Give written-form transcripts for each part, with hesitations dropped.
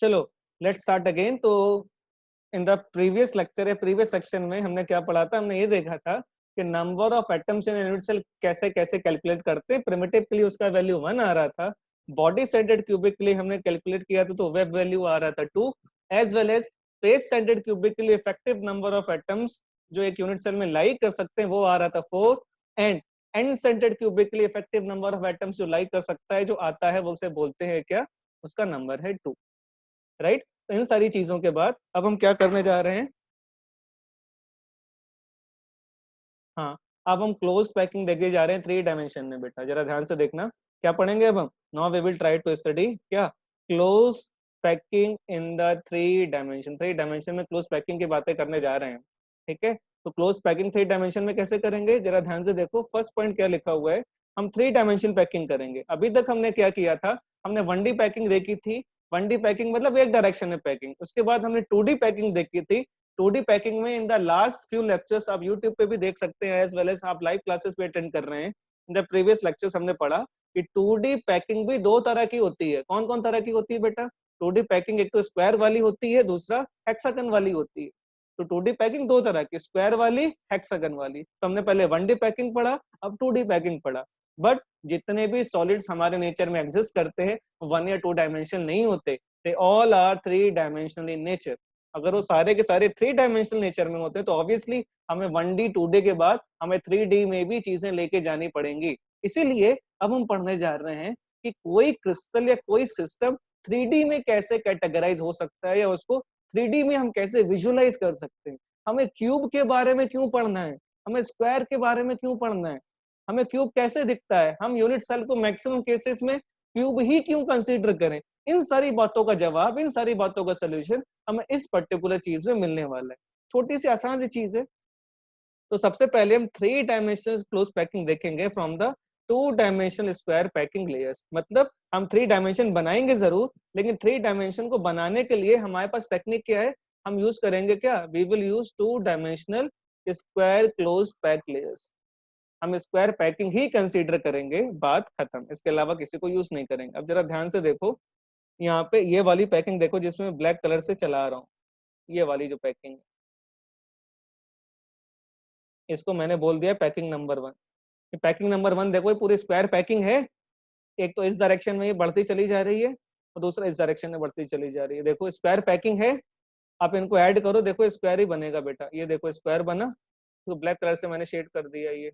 चलो let's start again. तो in the previous lecture या प्रीवियस सेक्शन में हमने क्या पढ़ा था, हमने ये देखा था कि number of atoms in unit cell कैसे कैसे कैलकुलेट करते हैं। प्रिमिटिव के लिए उसका वैल्यू 1 आ रहा था, बॉडी सेंटर्ड क्यूबिक के लिए हमने कैलकुलेट किया था तो वेब वैल्यू आ रहा था 2, as well as face centred cubic के लिए इफेक्टिव नंबर ऑफ एटम्स जो एक यूनिट सेल में लाई कर सकते हैं वो आ रहा था 4, एंड एंड सेंटर्ड क्यूबिक के लिए इफेक्टिव नंबर ऑफ एटम्स जो लाई कर सकता है जो आता है वो उसे बोलते हैं क्या, उसका नंबर है 2, राइट। तो इन सारी चीजों के बाद अब हम क्या करने जा रहे हैं, हाँ अब हम क्लोज पैकिंग देखे जा रहे हैं 3 डायमेंशन में। बेटा जरा ध्यान से देखना क्या पढ़ेंगे अब हम। Now we will try to study क्या, close packing in the 3 dimension. 3 dimension में क्लोज पैकिंग की बातें करने जा रहे हैं, ठीक है। तो क्लोज पैकिंग 3 डायमेंशन में कैसे करेंगे, जरा ध्यान से देखो। फर्स्ट पॉइंट क्या लिखा हुआ है, हम 3 डायमेंशन पैकिंग करेंगे। अभी तक हमने क्या किया था, हमने 1D पैकिंग देखी थी। 1D पैकिंग मतलब एक डायरेक्शन में पैकिंग। उसके बाद हमने 2D पैकिंग देखी थी। 2D पैकिंग में in the last few lectures आप YouTube पे भी देख सकते हैं, एज वेल एज आप लाइव क्लासेस भी अटेंड कर रहे हैं। इन द प्रीवियस लेक्चर्स हमने पढ़ा कि 2D पैकिंग भी 2 तरह की होती है। कौन कौन तरह की होती है बेटा, 2D पैकिंग एक तो स्क्वायर वाली होती है, दूसरा हेक्सागन वाली होती है। तो 2D पैकिंग 2 तरह की, स्क्वायर वाली, हेक्सागन वाली। तो हमने पहले 1D पैकिंग पढ़ा, अब 2D पैकिंग पढ़ा। बट जितने भी सॉलिड्स हमारे नेचर में एग्जिस्ट करते हैं 1 या 2 डायमेंशन नहीं होते, they all are 3 dimensional in nature. अगर वो सारे के सारे 3 डायमेंशनल नेचर में होते हैं तो ऑब्वियसली हमें 1D 2D के बाद हमें 3D में भी चीजें लेके जानी पड़ेंगी। इसीलिए अब हम पढ़ने जा रहे हैं कि कोई क्रिस्टल या कोई सिस्टम 3D में कैसे कैटेगराइज हो सकता है या उसको 3D में हम कैसे विजुअलाइज कर सकते हैं। हमें क्यूब के बारे में क्यों पढ़ना है, हमें स्क्वायर के बारे में क्यों पढ़ना है, हमें क्यूब कैसे दिखता है, हम यूनिट सेल को मैक्सिमम केसेस में क्यूब ही क्यों कंसीडर करें। इन सारी बातों का जवाब, इन सारी बातों का सोल्यूशन हमें इस पर्टिकुलर चीज में मिलने वाला है। छोटी सी आसान सी चीज है। तो सबसे पहले हम 3 डायमेंशनल क्लोज पैकिंग देखेंगे from the 2 dimensional square packing layers. मतलब हम 3 डायमेंशन बनाएंगे जरूर, लेकिन 3 डायमेंशन को बनाने के लिए हमारे पास टेक्निक क्या है, हम यूज करेंगे क्या, we will use 2 dimensional square close pack layers. हम स्क्वायर पैकिंग ही कंसीडर करेंगे, बात खत्म। इसके अलावा किसी को यूज नहीं करेंगे। अब जरा ध्यान से देखो, यहाँ पे ये वाली पैकिंग देखो जिसमें ब्लैक कलर से चला रहा हूँ, ये वाली जो पैकिंग है इसको मैंने बोल दिया पैकिंग नंबर 1। पैकिंग नंबर 1 देखो, ये पूरी स्क्वायर पैकिंग है। एक तो इस डायरेक्शन में ये बढ़ती चली जा रही है और दूसरा इस डायरेक्शन में बढ़ती चली जा रही है। देखो स्क्वायर पैकिंग है, आप इनको ऐड करो, देखो स्क्वायर ही बनेगा बेटा। ये देखो स्क्वायर बना, तो ब्लैक कलर से मैंने शेड कर दिया। ये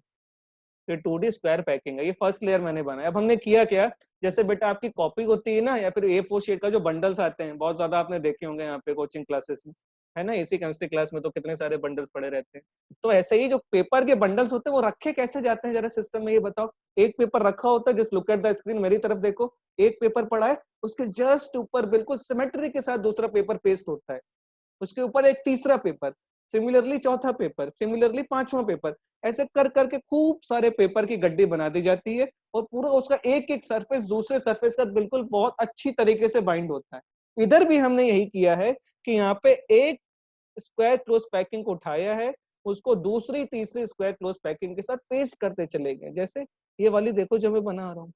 2D स्क्वायर पैकिंग है, ये फर्स्ट लेयर मैंने बनाया। अब हमने किया क्या, जैसे बेटा आपकी कॉपी होती है ना, या फिर A4 शीट का जो बंडल्स आते हैं, बहुत ज्यादा आपने देखे होंगे यहाँ पे कोचिंग क्लासेस में, है ना। इसी केमिस्ट्री क्लास में तो कितने सारे बंडल्स पड़े रहते हैं। तो ऐसे ही जो पेपर के बंडल्स होते हैं वो रखे कैसे जाते हैं जरा सिस्टम में ये बताओ। एक पेपर रखा होता है, just look at the screen, मेरी तरफ देखो। एक पेपर पड़ा है, उसके जस्ट ऊपर बिल्कुल सिमेट्री के साथ दूसरा पेपर पेस्ट होता है, उसके ऊपर एक तीसरा पेपर, सिमिलरली चौथा पेपर, सिमिलरली पांचवा पेपर। ऐसे कर करके खूब सारे पेपर की गड्डी बना दी जाती है और पूरा उसका एक एक सरफेस दूसरे सरफेस का बिल्कुल बहुत अच्छी तरीके से बाइंड होता है। इधर भी हमने यही किया है कि यहाँ पे एक स्क्वायर क्लोज पैकिंग को उठाया है, उसको दूसरी तीसरी स्क्वायर क्लोज पैकिंग के साथ पेस्ट करते चले गए। जैसे ये वाली देखो जो मैं बना रहा हूँ,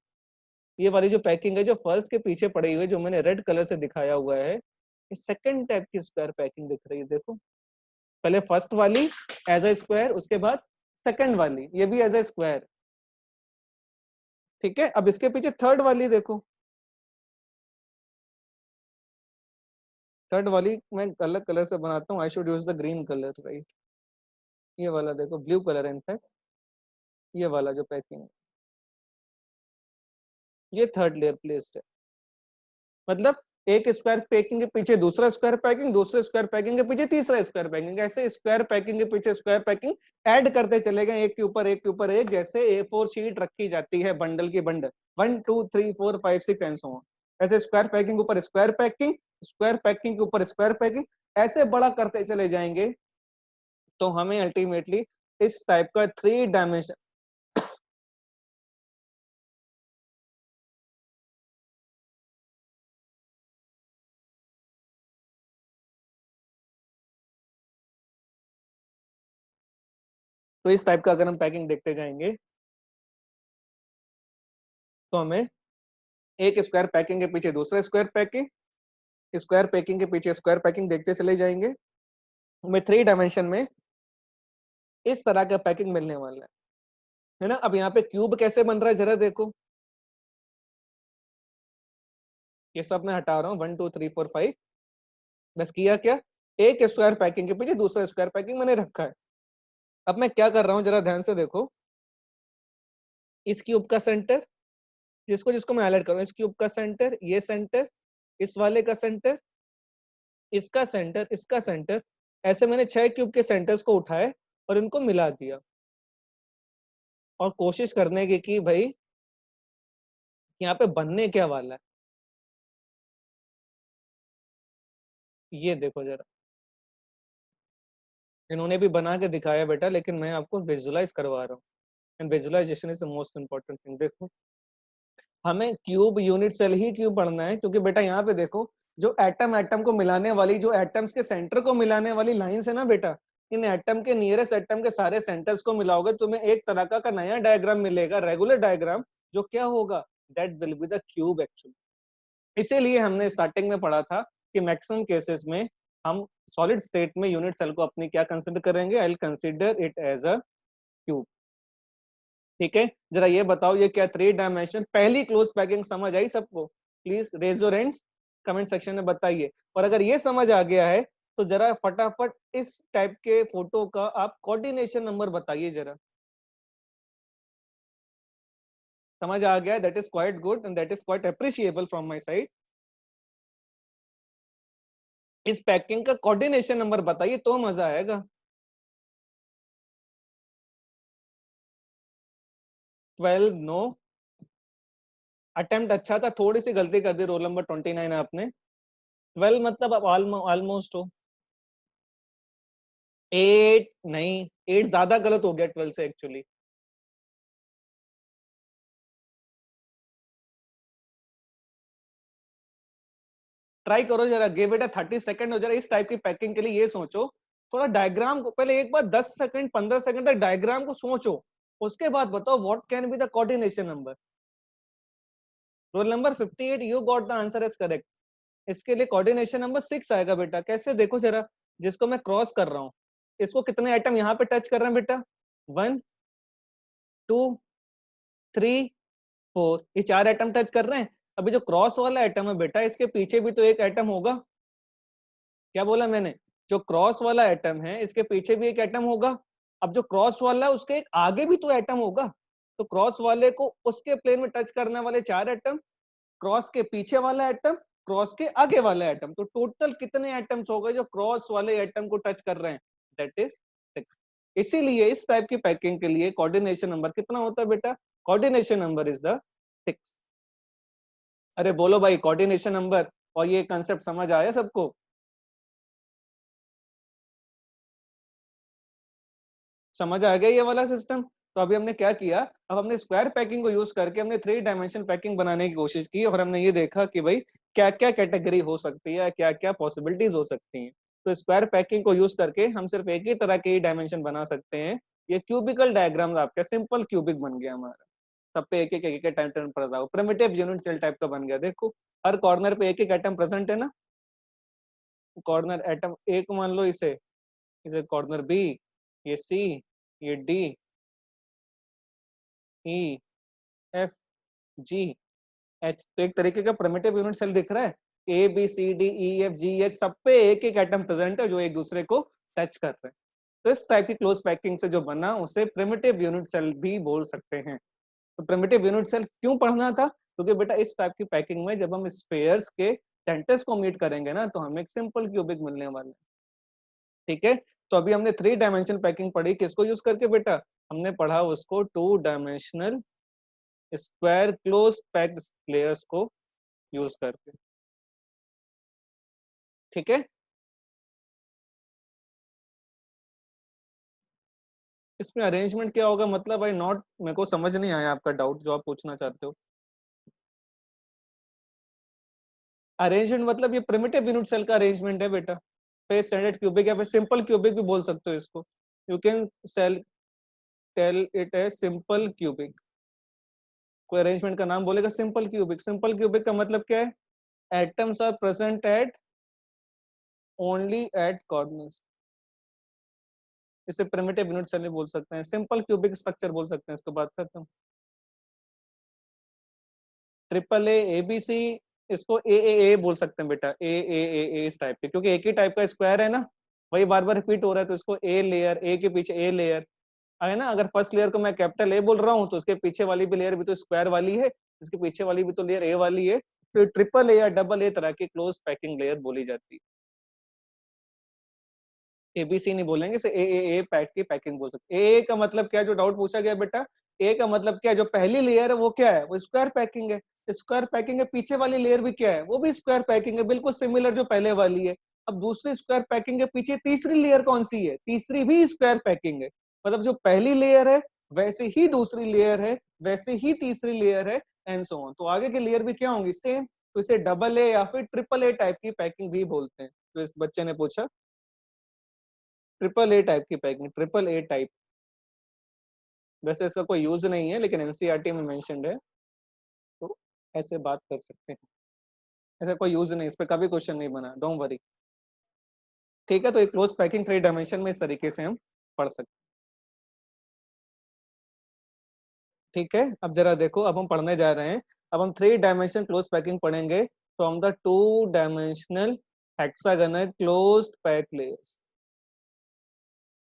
ये वाली जो पैकिंग है जो फर्स्ट के पीछे पड़ी हुई है, जो मैंने रेड कलर से दिखाया हुआ है, ये सेकंड टाइप की स्क्वायर पैकिंग दिख रही है। देखो पहले फर्स्ट वाली एज ए स्क्वायर, उसके बाद सेकंड वाली ये भी एज ए स्क्वायर, ठीक है। अब इसके पीछे थर्ड वाली देखो, थर्ड वाली मैं अलग कलर से बनाता हूँ, I should use the green colour, right. ये वाला देखो ब्लू कलर है इनफैक्ट, ये वाला जो पैकिंग है, ये थर्ड लेयर प्लेस्ड है। मतलब एक स्क्वायर पैकिंग के पीछे दूसरा स्क्वायर पैकिंग, दूसरे स्क्वायर पैकिंग के पीछे तीसरा स्क्वायर पैकिंग, ऐसे स्क्वायर पैकिंग के पीछे स्क्वायर पैकिंग ऐड करते चले गए, एक के ऊपर एक के ऊपर एक। जैसे A4 शीट रखी जाती है बंडल की बंडल, 1 2 3 4 5 6 एंड सो ऑन, ऐसे स्क्वायर पैकिंग के ऊपर स्क्वायर पैकिंग, स्क्वायर पैकिंग के ऊपर स्क्वायर पैकिंग, ऐसे बड़ा करते चले जाएंगे। तो हमें अल्टीमेटली इस टाइप का 3 डायमेंशन, तो इस टाइप का अगर हम पैकिंग देखते जाएंगे तो हमें एक स्क्वायर पैकिंग के पीछे दूसरा स्क्वायर पैकिंग, स्क्वायर पैकिंग के पीछे स्क्वायर पैकिंग देखते चले जाएंगे, हमें 3 डायमेंशन में इस तरह का पैकिंग मिलने वाला है ना। अब यहाँ पे क्यूब कैसे बन रहा है जरा देखो, ये सब मैं हटा रहा हूँ 1 2 3 4 5। बस किया क्या, एक स्क्वायर पैकिंग के पीछे दूसरा स्क्वायर पैकिंग मैंने रखा है। अब मैं क्या कर रहा हूँ जरा ध्यान से देखो, इस क्यूब का सेंटर, जिसको जिसको मैं हाईलाइट करूँ, इस क्यूब का सेंटर, ये सेंटर, इस वाले का सेंटर, इसका सेंटर, इसका सेंटर, ऐसे मैंने 6 क्यूब के सेंटर्स को उठाए और इनको मिला दिया और कोशिश करने की कि भाई यहाँ पे बनने क्या वाला है। ये देखो जरा, इन्होंने भी बना के दिखाया बेटा, लेकिन मैं आपको विजुलाइज करवा रहा हूँ, and visualisation is the most important thing. देखो हमें क्यूब यूनिट सेल ही क्यों पढ़ना है, क्योंकि बेटा यहाँ पे देखो, जो एटम एटम को मिलाने वाली, जो एटम्स के सेंटर को मिलाने वाली लाइंस है ना बेटा, इन एटम के नियरेस्ट एटम के सारे सेंटर्स को मिलाओगे तुम्हें एक तरह का नया डायग्राम मिलेगा, रेगुलर डायग्राम, जो क्या होगा, that will be the cube actually. इसीलिए हमने स्टार्टिंग में पढ़ा था कि मैक्सिमम केसेस में हम सॉलिड स्टेट में यूनिट सेल को अपनी क्या कंसिडर करेंगे, I will consider it as a cube. ठीक है, जरा ये बताओ ये क्या 3 डायमेंशन पहली क्लोज पैकिंग समझ आई सबको? Please raise your hands, comment section में बताइए। और अगर ये समझ आ गया है तो जरा फटाफट इस टाइप के फोटो का आप कोऑर्डिनेशन नंबर बताइए जरा। समझ आ गया, that is quite good and that is quite appreciable from my side. इस पैकिंग का कोऑर्डिनेशन नंबर बताइए तो मजा आएगा। 12 नो, अटेम्प्ट अच्छा था, थोड़ी सी गलती कर दी, रोल नंबर 29 है आपने। 12 मतलब अब ऑलमोस्ट हो। 8 नहीं, 8 ज्यादा गलत हो गया 12 से एक्चुअली। ट्राई करो जरा, गिव इट अ 30 सेकंड हो जरा इस टाइप की पैकिंग के लिए। ये सोचो थोड़ा डायग्राम को पहले एक बार 10 सेकंड 15 सेकंड तक डायग्राम को सोचो, उसके बाद बताओ what can be the coordination number. Roll number 58, you got the answer is correct. इसके लिए कोऑर्डिनेशन नंबर 6 आएगा बेटा। कैसे देखो जरा, जिसको मैं क्रॉस कर रहा हूँ, इसको कितने आइटम यहाँ पे टच कर रहे हैं बेटा, 1 2 3 4, ये 4 आइटम टच कर रहे हैं। अभी जो क्रॉस वाला आइटम है बेटा, इसके पीछे भी तो एक आइटम होगा। क्या बोला मैंने, जो क्रॉस वाला एटम है इसके पीछे भी एक एटम होगा। अब जो क्रॉस वाला है उसके एक आगे भी तो एटम होगा, तो क्रॉस वाले को उसके प्लेन में टच करने वाले 4 एटम, क्रॉस के पीछे वाला एटम, क्रॉस के आगे वाला एटम, तो टोटल कितने एटम्स हो गए जो क्रॉस वाले एटम को टच कर रहे हैं, दैट इज 6। इसीलिए इस टाइप की पैकिंग के लिए कोऑर्डिनेशन नंबर कितना होता है बेटा, कोऑर्डिनेशन नंबर इज द 6। अरे बोलो भाई कोऑर्डिनेशन नंबर। और ये कंसेप्ट समझ आया सबको? समझ आ गया ये वाला सिस्टम? तो अभी हमने क्या किया, अब हमने स्क्वायर पैकिंग को यूज करके हमने 3 डायमेंशन पैकिंग बनाने की कोशिश की, और हमने ये देखा कि भाई क्या क्या कैटेगरी हो सकती है, क्या क्या पॉसिबिलिटीज हो सकती हैं। तो स्क्वायर पैकिंग को यूज करके हम सिर्फ एक ही तरह के डायमेंशन बना सकते हैं। ये क्यूबिकल डायग्राम आपका सिंपल क्यूबिक बन गया हमारा, सब पे एक एक एक एटम पड़ रहा हो, प्रिमिटिव यूनिट सेल टाइप का बन गया। देखो हर कॉर्नर पे एक एक एटम प्रेजेंट है ना, कॉर्नर एटम एक मान लो इसे, इसे कॉर्नर बी, ये सी, ये D, E, F, G, H, तो एक तरीके का प्रिमिटिव यूनिट सेल दिख रहा है। A B C D E F G H, सब पे एक एक एटम प्रेजेंट है जो एक दूसरे को टच कर रहे हैं। तो इस टाइप की क्लोज पैकिंग से जो बना उसे प्रिमिटिव यूनिट सेल भी बोल सकते हैं। तो प्रिमिटिव यूनिट सेल क्यों पढ़ना था, क्योंकि बेटा इस टाइप की पैकिंग में जब हम स्पेयर्स के सेंटर्स को मीट करेंगे ना, तो हमें एक सिंपल क्यूबिक मिलने वाला है। ठीक है, तो अभी हमने 3 डायमेंशन पैकिंग पढ़ी, किसको यूज करके बेटा, हमने पढ़ा उसको 2 dimensional square close packed layers को यूज करके। ठीक है, इसमें अरेंजमेंट क्या होगा, मतलब भाई नॉट, मेरे को समझ नहीं आया आपका डाउट जो आप पूछना चाहते हो। अरेंजमेंट मतलब ये प्रिमिटिव यूनिट सेल का अरेंजमेंट है बेटा, पे स्टैंडर्ड क्यूबिक या फिर सिंपल क्यूबिक भी बोल सकते हो इसको। You can cell tell it a simple cubic. कोई अरेंजमेंट का नाम बोलेगा सिंपल क्यूबिक, सिंपल क्यूबिक का मतलब क्या है, atoms are present at only at corners. इसे प्रिमिटिव यूनिट सेल बोल सकते हैं, सिंपल क्यूबिक स्ट्रक्चर बोल सकते हैं, इसको बात करते हैं। ट्रिपल ए बी सी, इसको ए बोल सकते हैं बेटा, ए इस टाइप के, क्योंकि एक ही टाइप का स्क्वायर है ना, वही बार बार रिपीट हो रहा है, तो इसको ए लेयर, ए के पीछे ए लेयर है ना। अगर फर्स्ट लेयर को मैं कैपिटल ए बोल रहा हूँ तो उसके पीछे वाली भी लेयर भी तो स्क्वायर वाली है, इसके पीछे वाली भी तो लेयर ए वाली है, तो ट्रिपल ए या डबल ए तरह की क्लोज पैकिंग लेयर बोली जाती है। एबीसी नहीं बोलेंगे, इसे ए पैक की पैकिंग बोल सकते। ए का मतलब क्या, जो डाउट पूछा गया बेटा, ए का मतलब क्या, जो पहली लेयर है वो क्या है, वो स्क्वायर पैकिंग है। स्क्वायर पैकिंग है, पीछे वाली लेयर भी क्या है, वो भी स्क्वायर पैकिंग है, बिल्कुल सिमिलर जो पहले वाली है। अब दूसरी स्क्वायर पैकिंग के पीछे तीसरी लेयर कौन सी है, तीसरी भी स्क्वायर पैकिंग है। मतलब जो पहली लेयर है वैसे ही दूसरी लेयर है, वैसे ही तीसरी लेयर है, एंड सो ऑन। तो आगे की लेयर भी क्या होंगी, सेम। तो इसे डबल ए या फिर ट्रिपल ए टाइप की पैकिंग भी बोलते हैं। तो इस बच्चे ने पूछा ट्रिपल ए टाइप की पैकिंग, ट्रिपल ए टाइप। वैसे इसका कोई यूज नहीं है, लेकिन एनसीईआरटी में मेंशन्ड है, तो ऐसे बात कर सकते हैं। ऐसा कोई यूज नहीं, इस पे कभी क्वेश्चन नहीं बना, डोंट वरी। ठीक है, तो एक क्लोज पैकिंग 3 डायमेंशन में इस तरीके से हम पढ़ सकते हैं। ठीक है, अब जरा देखो, अब हम पढ़ने जा रहे हैं। अब हम 3 डायमेंशन क्लोज पैकिंग पढ़ेंगे from the 2 dimensional hexagonal closed pack layers,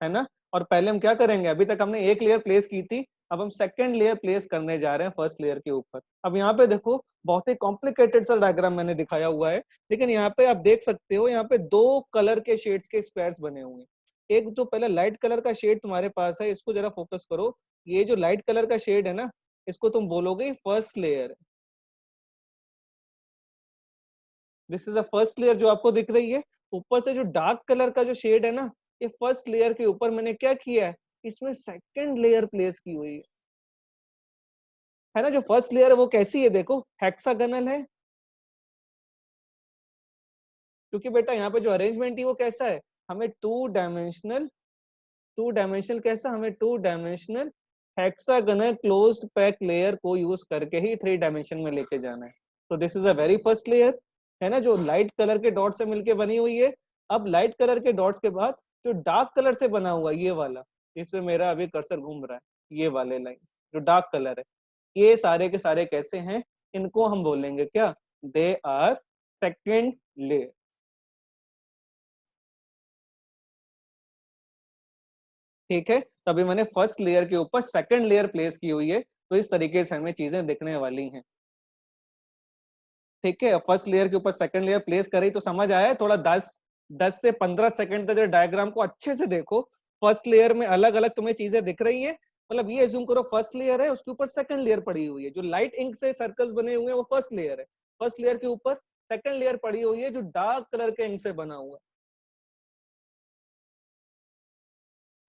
है ना। और पहले हम क्या करेंगे, अभी तक हमने एक लेयर प्लेस की थी, अब हम सेकंड लेयर प्लेस करने जा रहे हैं फर्स्ट लेयर के ऊपर। अब यहाँ पे देखो, बहुत ही कॉम्प्लिकेटेड सा डायग्राम मैंने दिखाया हुआ है, लेकिन यहाँ पे आप देख सकते हो, यहाँ पे 2 कलर के शेड्स के स्क्वायर्स बने हुए हैं। एक जो पहले लाइट कलर का शेड तुम्हारे पास है, इसको जरा फोकस करो। ये जो लाइट कलर का शेड है ना, इसको तुम बोलोगे first layer. This is the first layer जो आपको दिख रही है। ऊपर से जो डार्क कलर का जो शेड है ना, ये फर्स्ट लेयर के ऊपर मैंने क्या किया है, इसमें सेकंड लेयर प्लेस की हुई है ना। जो फर्स्ट लेयर है वो कैसी है, देखो हेक्सागोनल है, क्योंकि बेटा यहाँ पे जो अरेंजमेंट है वो कैसा है, हमें टू डायमेंशनल कैसा, हमें 2 dimensional hexagonal closed pack layer को यूज करके ही 3 डायमेंशन में लेके जाना है। तो this is a very first layer, है ना, जो लाइट कलर के डॉट से मिलके बनी हुई है। अब लाइट कलर के डॉट्स के बाद जो डार्क कलर से बना हुआ ये वाला, इससे मेरा अभी कर्सर घूम रहा है, ये वाले लाइन जो डार्क कलर है, ये सारे के सारे कैसे हैं, इनको हम बोलेंगे क्या, दे आर सेकेंड लेयर। ठीक है, तो अभी मैंने फर्स्ट लेयर के ऊपर सेकंड लेयर प्लेस की हुई है, तो इस तरीके से हमें चीजें दिखने वाली हैं। ठीक है, फर्स्ट लेयर के ऊपर सेकंड लेयर प्लेस करी तो समझ आया, थोड़ा 10 से 15 सेकंड तक डायग्राम को अच्छे से देखो। फर्स्ट लेयर में अलग अलग तुम्हें चीजें दिख रही है, मतलब ये एज्यूम करो फर्स्ट लेयर है, उसके ऊपर सेकंड लेयर पड़ी हुई है, जो लाइट इंक से सर्कल्स बने हुए हैं वो फर्स्ट लेयर है। फर्स्ट लेयर के ऊपर सेकंड लेयर पड़ी हुई है जो डार्क कलर के इंक से बना हुआ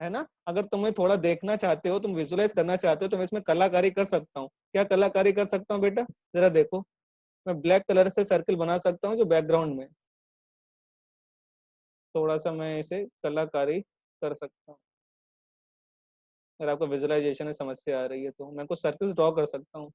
है ना। अगर तुम्हें थोड़ा देखना चाहते हो, तुम विजुलाइज करना चाहते हो, तो मैं इसमें कलाकारी कर सकता हूँ। क्या कलाकारी कर सकता हूँ बेटा, जरा देखो, मैं ब्लैक कलर से सर्कल बना सकता हूँ जो बैकग्राउंड में, थोड़ा सा मैं इसे कलाकारी कर सकता हूँ। अगर आपको विजुअलाइजेशन में समस्या आ रही है तो मैं कुछ सर्कल्स ड्रॉ कर सकता हूँ।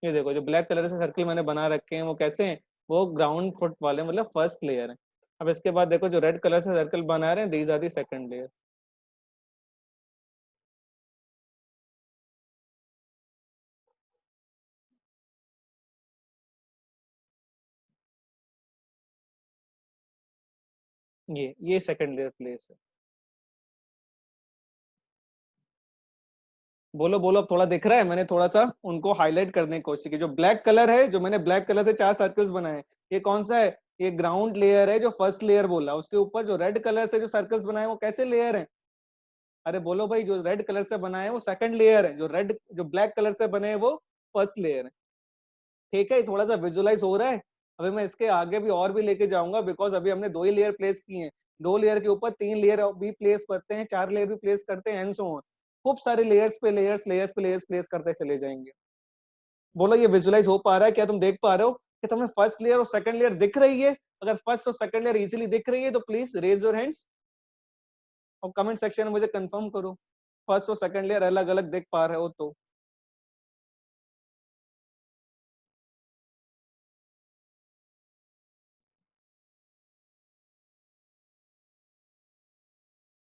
ये देखो, जो ब्लैक कलर से सर्कल मैंने बना रखे हैं वो कैसे हैं, वो ग्राउंड फुट वाले, मतलब फर्स्ट लेयर है। अब इसके बाद देखो, जो रेड कलर से सर्कल बना रहे हैं, these are the second layer. ये सेकंड लेयर प्लेस है। बोलो बोलो, अब थोड़ा दिख रहा है, मैंने थोड़ा सा उनको हाईलाइट करने की कोशिश की। जो ब्लैक कलर है, जो मैंने ब्लैक कलर से 4 सर्कल्स बनाए, ये कौन सा है, ये ग्राउंड लेयर है जो फर्स्ट लेयर बोला। उसके ऊपर जो रेड कलर से जो सर्कल्स बनाए वो कैसे लेयर है, अरे बोलो भाई, जो रेड कलर से बनाए वो सेकंड लेयर है, जो ब्लैक कलर से बने वो फर्स्ट लेयर है। ठीक है, थोड़ा सा विजुअलाइज हो रहा है। अभी मैं इसके आगे भी और भी लेके जाऊंगा, बिकॉज अभी हमने 2 ही लेयर प्लेस की हैं। 2 लेयर के ऊपर 3 लेयर भी प्लेस करते हैं, 4 लेयर भी प्लेस करते हैं, एंड सो ऑन। खूब सारे लेयर्स पे लेयर्स, लेयर्स पे लेयर्स प्लेस करते चले जाएंगे। बोलो, ये विजुअलाइज हो पा रहा है, क्या तुम देख पा रहे हो कि तुम्हें फर्स्ट लेयर और सेकंड लेयर दिख रही है। अगर फर्स्ट और सेकंड लेयर इजीली दिख रही है तो प्लीज रेज योर हैंड्स और कमेंट सेक्शन में मुझे कंफर्म करो। फर्स्ट और सेकंड लेयर अलग अलग देख पा रहे हो तो।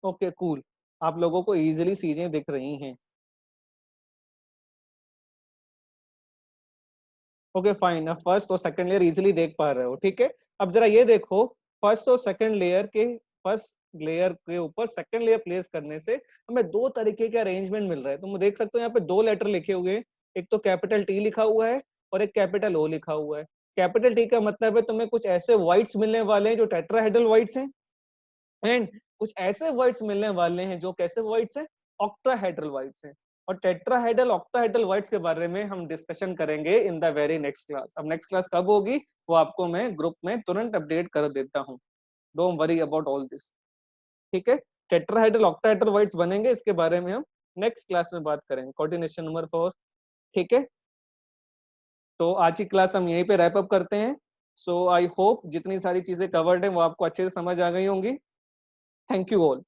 ओके कूल, आप लोगों को इजीली चीजें दिख रही हैं। ओके फाइन, अब फर्स्ट और सेकंड लेयर इजीली देख पा रहे हो, ठीक है। अब जरा ये देखो, फर्स्ट और सेकंड लेयर के फर्स्ट लेयर के ऊपर सेकंड लेयर प्लेस करने से हमें दो तरीके के अरेंजमेंट मिल रहा है। तुम देख सकते हो यहाँ पे दो लेटर लिखे हुए हैं, एक तो कैपिटल टी लिखा हुआ है और एक कैपिटल ओ लिखा हुआ है। कैपिटल टी का मतलब है तुम्हें कुछ ऐसे वर्ड्स मिलने वाले हैं जो टेट्राहेड्रल वर्ड्स हैं, एंड कुछ ऐसे वर्ड्स मिलने वाले हैं जो कैसे वर्ड्स हैं, ऑक्टाहेड्रल वर्ड्स हैं। और टेट्राहेड्रल ऑक्टाहेड्रल वर्ड्स के बारे में हम डिस्कशन करेंगे in the very next class. अब नेक्स्ट क्लास कब होगी वो आपको मैं ग्रुप में तुरंत अपडेट कर देता हूँ, don't worry about all this, ठीक है। टेट्राहेड्रल ऑक्टाहेड्रल वर्ड्स बनेंगे, इसके बारे में हम नेक्स्ट क्लास में बात करेंगे, कोऑर्डिनेशन नंबर 4, ठीक है। तो आज की क्लास हम यहीं पे रैप अप करते हैं। सो आई होप जितनी सारी चीजें कवर्ड है वो आपको अच्छे से समझ आ गई होंगी। Thank you all.